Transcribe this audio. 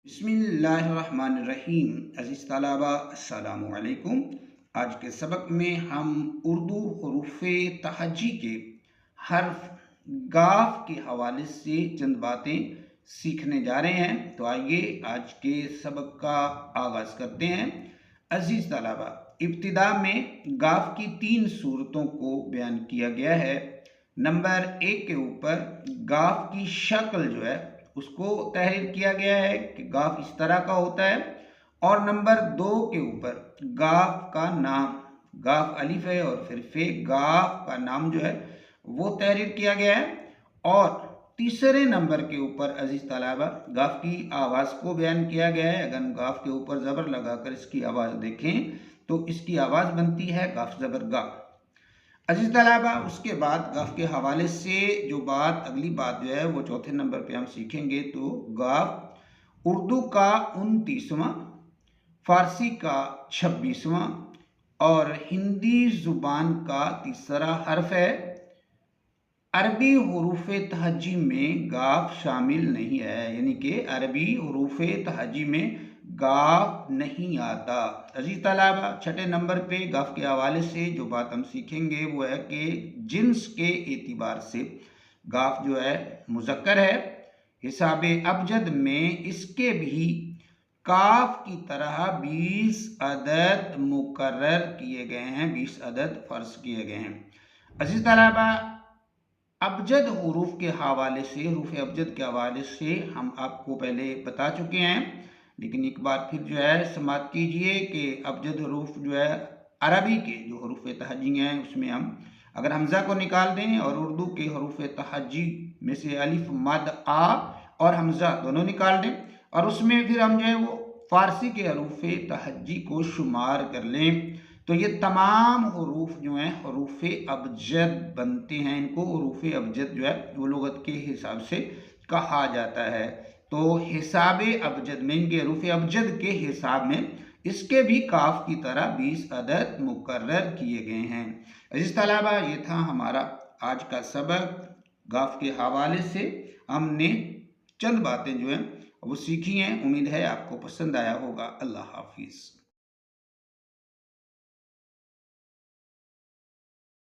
बिस्मिल्लाहिर्रहमानिर्रहीम। अज़ीज़ तलबा अस्सलामु अलैकुम। आज के सबक में हम उर्दू हुरूफ़े तहज्जी के हर्फ गाफ के हवाले से चंद बातें सीखने जा रहे हैं। तो आइए आज के सबक का आगाज़ करते हैं। अज़ीज़ तलबा, इब्तिदा में गाफ की 3 सूरतों को बयान किया गया है। नंबर 1 के ऊपर गाफ की शक्ल जो है उसको तहरीर किया गया है कि गाफ इस तरह का होता है। और नंबर 2 के ऊपर गाफ का नाम, गाफ अलिफ है और फिर फे, गाफ का नाम जो है वो तहरीर किया गया है। और तीसरे नंबर के ऊपर अजीज तलबा गाफ की आवाज़ को बयान किया गया है। अगर गाफ के ऊपर ज़बर लगाकर इसकी आवाज़ देखें तो इसकी आवाज़ बनती है गाफ ज़बर गा। अजीज तलबा, उसके बाद गाफ के हवाले से जो बात, अगली बात जो है वो चौथे नंबर पे हम सीखेंगे। तो गाफ उर्दू का 29वां, फारसी का 26वां और हिंदी ज़ुबान का तीसरा हर्फ है। अरबी हुरूफ़े तहज्जी में गाफ शामिल नहीं है, यानी कि अरबी हुरूफ़े तहज्जी में गाफ नहीं आता। अजीज़ तलबा, छठे नंबर पे गाफ के हवाले से जो बात हम सीखेंगे वो है कि जिन्स के एतबार से गाफ जो है मुज़क्कर है। हिसाब अबजद में इसके भी काफ की तरह 20 अदद मुकर्रर किए गए हैं, 20 अदद फ़र्ज किए गए हैं। अजीज़ तलबा, अबजद हुरूफ के हवाले से, हुरूफ अबजद के हवाले से हम आपको पहले बता चुके हैं, लेकिन एक बार फिर जो है समात कीजिए कि अबजद हुरूफ जो है अरबी के जो हुरूफ तहज्जी हैं उसमें हम अगर हमज़ा को निकाल दें और उर्दू के हुरूफ तहज्जी में से अलिफ, मद, आ और हमज़ा दोनों निकाल दें और उसमें फिर हम जो है वो फ़ारसी के हुरूफ तहज्जी को शुमार कर लें तो ये तमाम हुरूफ जो हैं हुरूफ अबजद बनते हैं। इनको हुरूफ अबजद जो है वो लुगत के हिसाब से कहा जाता है। तो हिसाब अबजद में, इनके हुरूफ अबजद के हिसाब में इसके भी काफ की तरह 20 अदद मुकर्रर किए गए हैं। अज़ीज़ तलबा, ये था हमारा आज का सबक। गाफ के हवाले से हमने चंद बातें जो हैं वो सीखी हैं। उम्मीद है आपको पसंद आया होगा। अल्लाह हाफिज़।